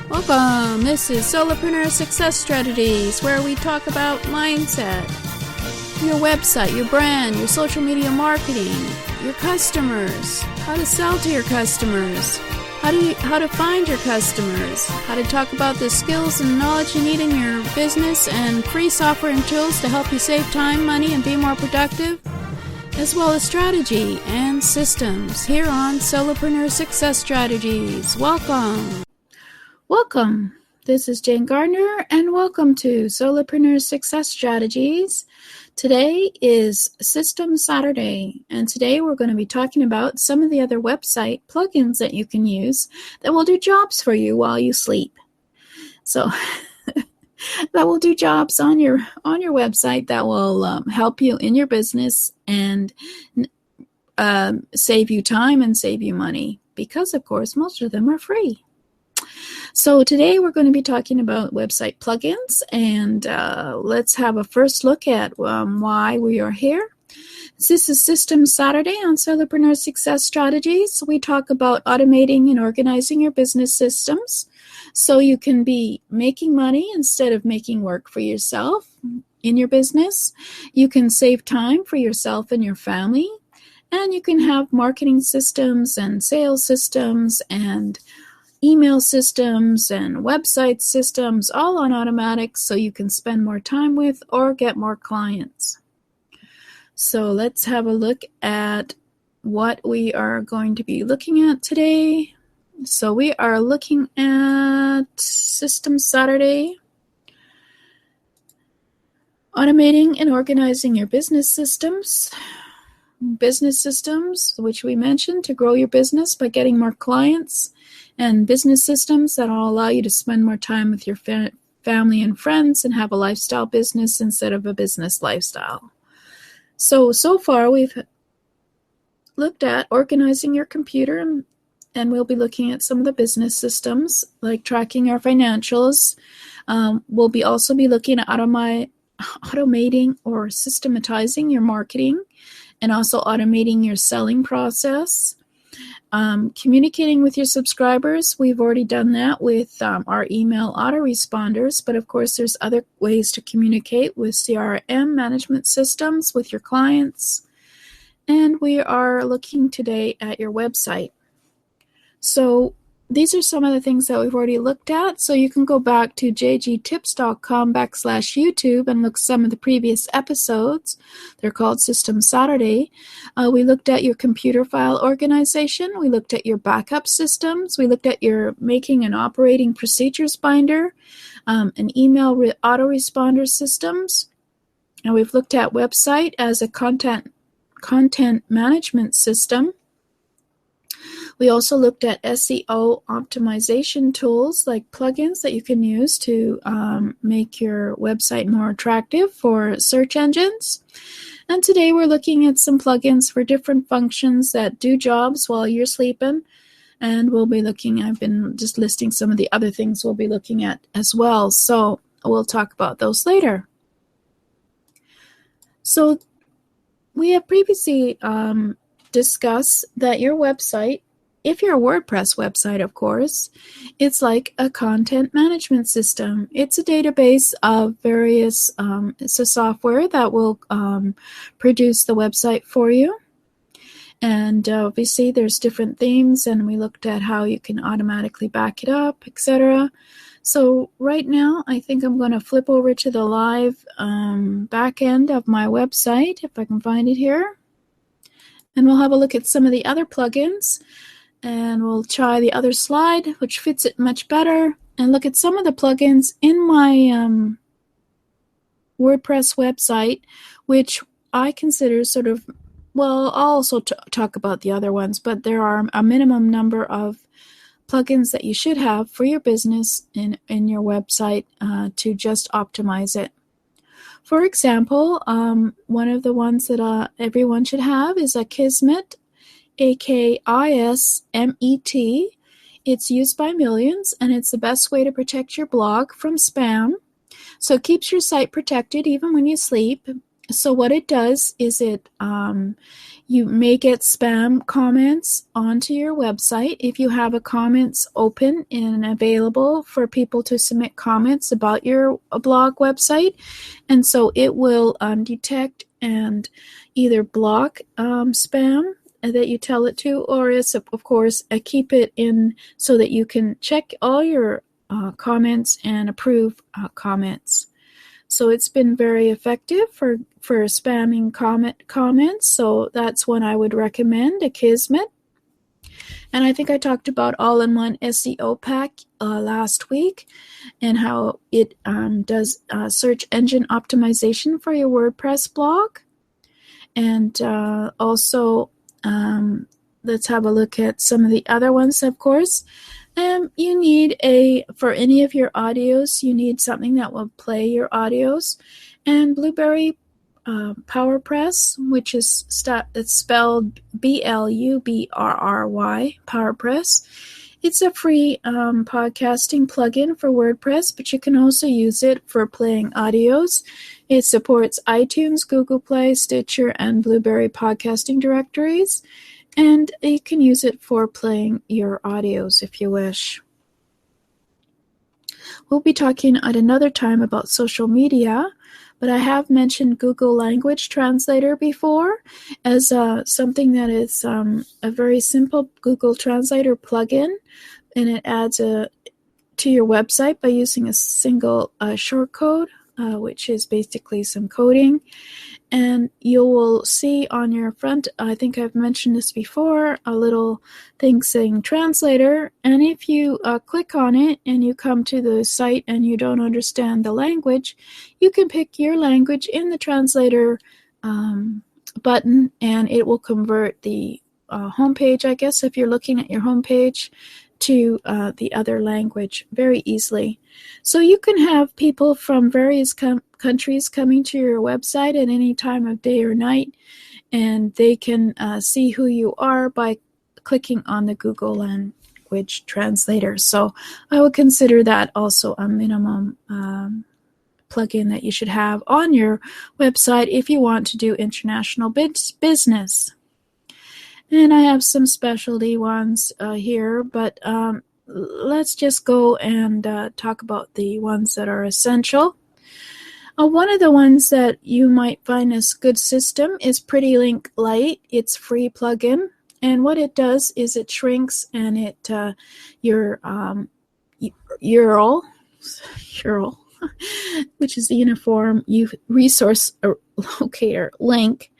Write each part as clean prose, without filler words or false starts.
Welcome! This is Solopreneur Success Strategies, where we talk about mindset, your website, your brand, your social media marketing, your customers, how to sell to your customers, how to find your customers, how to talk about the skills and knowledge you need in your business, and free software and tools to help you save time, money, and be more productive, as well as strategy and systems here on Solopreneur Success Strategies. Welcome! Welcome. This is Jane Gardner, and welcome to Solopreneur Success Strategies. Today is System Saturday, and today we're going to be talking about some of the other website plugins that you can use that will do jobs for you while you sleep. So that will do jobs on your website that will help you in your business and save you time and save you money, because of course most of them are free. So today we're going to be talking about website plugins, and let's have a first look at why we are here. This is System Saturday on Solopreneur Success Strategies. We talk about automating and organizing your business systems so you can be making money instead of making work for yourself in your business. You can save time for yourself and your family, and you can have marketing systems and sales systems and email systems and website systems all on automatic so you can spend more time with or get more clients. So let's have a look at what we are going to be looking at today. So we are looking at System Saturday, automating and organizing your business systems, which we mentioned to grow your business by getting more clients, and business systems that will allow you to spend more time with your family and friends and have a lifestyle business instead of a business lifestyle. So far we've looked at organizing your computer, and we'll be looking at some of the business systems like tracking our financials. We'll also be looking at automating or systematizing your marketing, and also automating your selling process. Communicating with your subscribers, we've already done that with our email autoresponders, but of course there's other ways to communicate with CRM management systems with your clients. And we are looking today at your website. So these are some of the things that we've already looked at. So you can go back to jgtips.com/YouTube and look at some of the previous episodes. They're called System Saturday. We looked at your computer file organization. We looked at your backup systems. We looked at your making an operating procedures binder, an email autoresponder systems. And we've looked at website as a content management system. We also looked at SEO optimization tools like plugins that you can use to make your website more attractive for search engines. And today we're looking at some plugins for different functions that do jobs while you're sleeping. And I've been just listing some of the other things we'll be looking at as well. So we'll talk about those later. So we have previously discussed that your website, if you're a WordPress website, of course, it's like a content management system. It's a database of various, it's a software that will produce the website for you. And obviously there's different themes, and we looked at how you can automatically back it up, etc. So right now, I think I'm going to flip over to the live back end of my website, if I can find it here. And we'll have a look at some of the other plugins. And we'll try the other slide, which fits it much better, and look at some of the plugins in my WordPress website, which I consider sort of, well, I'll also talk about the other ones, but there are a minimum number of plugins that you should have for your business in your website to just optimize it. For example, one of the ones that everyone should have is a Kismet, AKISMET. It's used by millions, and it's the best way to protect your blog from spam. So it keeps your site protected even when you sleep. So what it does is it You may get spam comments onto your website if you have a comments open and available for people to submit comments about your blog website. And so it will detect and either block spam that you tell it to, or it's, of course, keep it in so that you can check all your comments and approve comments. So it's been very effective for spamming comments. So that's one I would recommend, Akismet. And I think I talked about all-in-one SEO pack last week and how it does search engine optimization for your WordPress blog. And also, let's have a look at some of the other ones, of course. You need for any of your audios, you need something that will play your audios. And Blueberry PowerPress, which is it's spelled BLUBRRY, PowerPress. It's a free podcasting plugin for WordPress, but you can also use it for playing audios. It supports iTunes, Google Play, Stitcher, and Blueberry podcasting directories. And you can use it for playing your audios if you wish. We'll be talking at another time about social media, but I have mentioned Google Language Translator before as something that is a very simple Google Translator plugin, and it adds to your website by using a single shortcode, which is basically some coding. And you will see on your front, I think I've mentioned this before, a little thing saying Translator. And if you click on it and you come to the site and you don't understand the language, you can pick your language in the Translator button, and it will convert the homepage, I guess, if you're looking at your homepage, to the other language very easily. So you can have people from various countries coming to your website at any time of day or night, and they can see who you are by clicking on the Google Language Translator. So I would consider that also a minimum plugin that you should have on your website if you want to do international business. And I have some specialty ones here, but let's just go and talk about the ones that are essential. One of the ones that you might find is a good system is PrettyLink Lite. It's a free plugin, and what it does is it shrinks and it your URL, which is the uniform resource locator link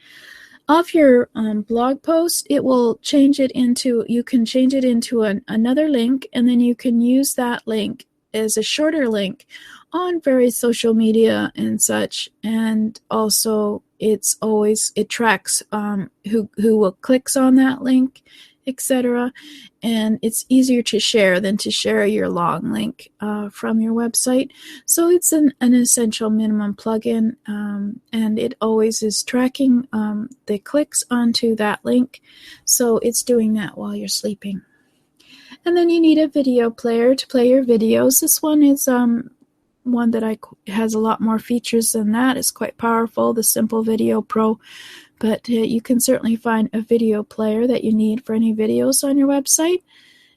of your blog post. It will change it into, you can change it into another link, and then you can use that link as a shorter link on various social media and such. And also it tracks who clicks on that link, etc. And it's easier to share than to share your long link from your website. So it's an essential minimum plugin, and it always is tracking the clicks onto that link. So it's doing that while you're sleeping. And then you need a video player to play your videos. This one is one that has a lot more features than that. It's quite powerful, the Simple Video Pro. But you can certainly find a video player that you need for any videos on your website.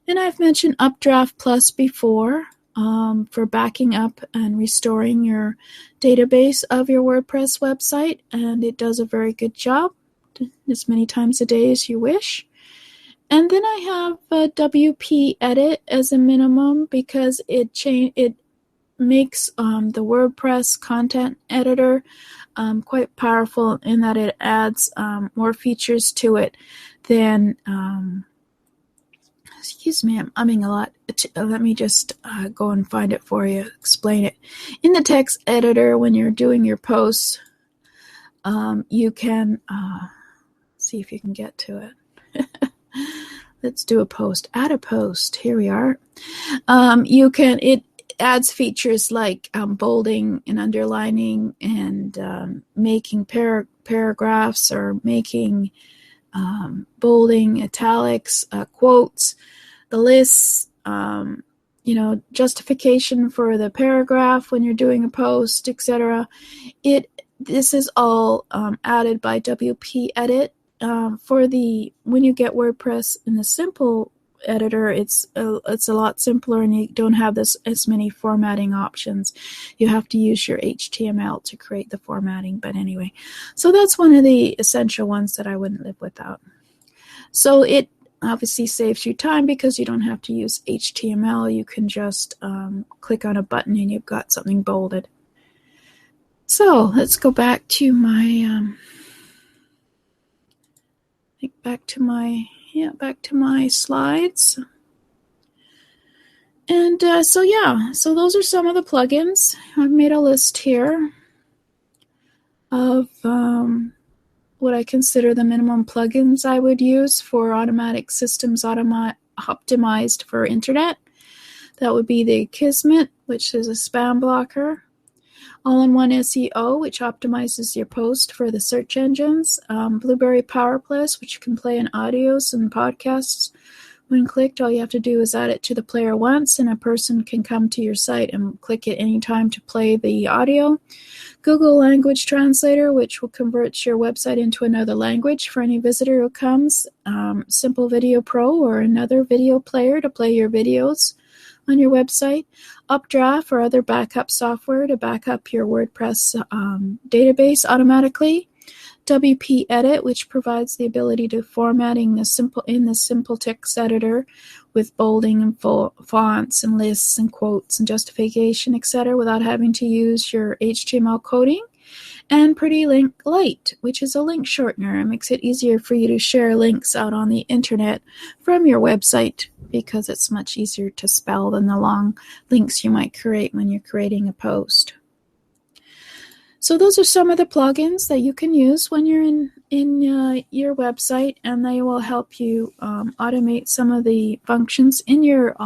And I've mentioned Updraft Plus before for backing up and restoring your database of your WordPress website. And it does a very good job as many times a day as you wish. And then I have WP Edit as a minimum because it makes the WordPress content editor quite powerful in that it adds more features to it than, excuse me, I'm umming a lot. Let me just go and find it for you, explain it. In the text editor, when you're doing your posts, you can, see if you can get to it. Let's do a post. Add a post. Here we are. It adds features like bolding and underlining and making paragraphs, or making bolding, italics, quotes, the lists, justification for the paragraph when you're doing a post, etc. This is all added by WP Edit. when you get WordPress in the simple editor, it's a lot simpler, and you don't have as many formatting options. You have to use your HTML to create the formatting. But anyway, so that's one of the essential ones that I wouldn't live without. So it obviously saves you time because you don't have to use HTML. You can just click on a button and you've got something bolded. So let's go back to my back to my slides. And so those are some of the plugins. I've made a list here of what I consider the minimum plugins I would use for automatic systems optimized for internet. That would be the Kismet, which is a spam blocker. All-in-one SEO, which optimizes your post for the search engines. Blueberry PowerPlus, which can play in audios and podcasts. When clicked, all you have to do is add it to the player once, and a person can come to your site and click it anytime to play the audio. Google Language Translator, which will convert your website into another language for any visitor who comes. Simple Video Pro, or another video player to play your videos on your website. Updraft, or other backup software to back up your WordPress database automatically. WP Edit, which provides the ability to formatting the simple text editor with bolding and fonts and lists and quotes and justification, etc., without having to use your HTML coding. And Pretty Link Lite, which is a link shortener. It makes it easier for you to share links out on the internet from your website, because it's much easier to spell than the long links you might create when you're creating a post. So those are some of the plugins that you can use when you're in your website, and they will help you automate some of the functions in your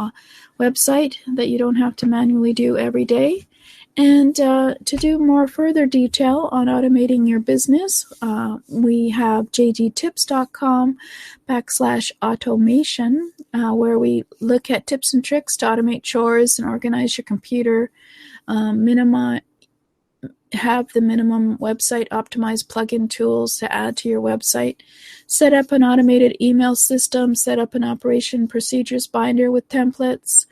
website that you don't have to manually do every day. And to do more further detail on automating your business, we have jgtips.com/automation, where we look at tips and tricks to automate chores and organize your computer, have the minimum website optimized plugin tools to add to your website, set up an automated email system, set up an operation procedures binder with templates,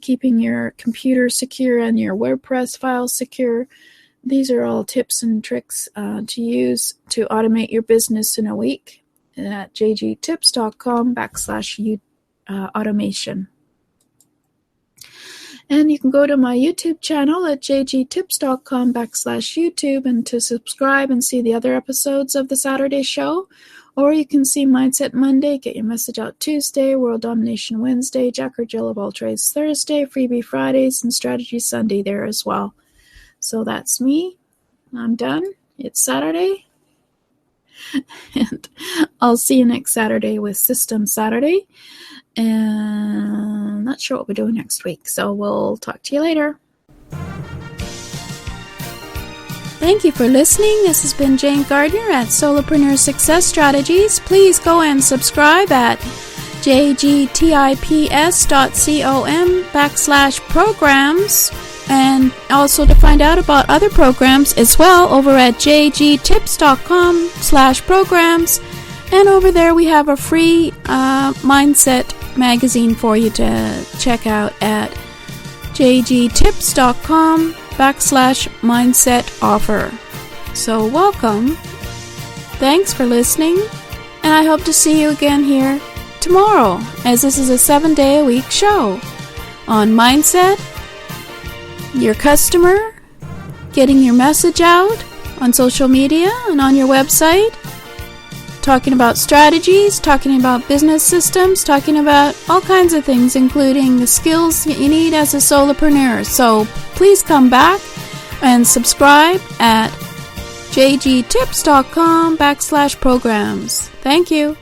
keeping your computer secure and your WordPress files secure. These are all tips and tricks to use to automate your business in a week at jgtips.com/automation. And you can go to my YouTube channel at jgtips.com/YouTube and to subscribe and see the other episodes of the Saturday show. Or you can see Mindset Monday, Get Your Message Out Tuesday, World Domination Wednesday, Jack or Jill of All Trades Thursday, Freebie Fridays, and Strategy Sunday there as well. So that's me. I'm done. It's Saturday. And I'll see you next Saturday with System Saturday. And not sure what we're doing next week, so we'll talk to you later. Thank you for listening. This has been Jane Gardner at Solopreneur Success Strategies. Please go and subscribe at jgtips.com/programs, and also to find out about other programs as well over at jgtips.com/programs. And over there we have a free mindset magazine for you to check out at jgtips.com/mindset offer. So welcome. Thanks for listening. And I hope to see you again here tomorrow, as this is a 7-day-a-week show on mindset, your customer, getting your message out on social media and on your website, talking about strategies, talking about business systems, talking about all kinds of things, including the skills you need as a solopreneur. So please come back and subscribe at jgtips.com/programs. Thank you.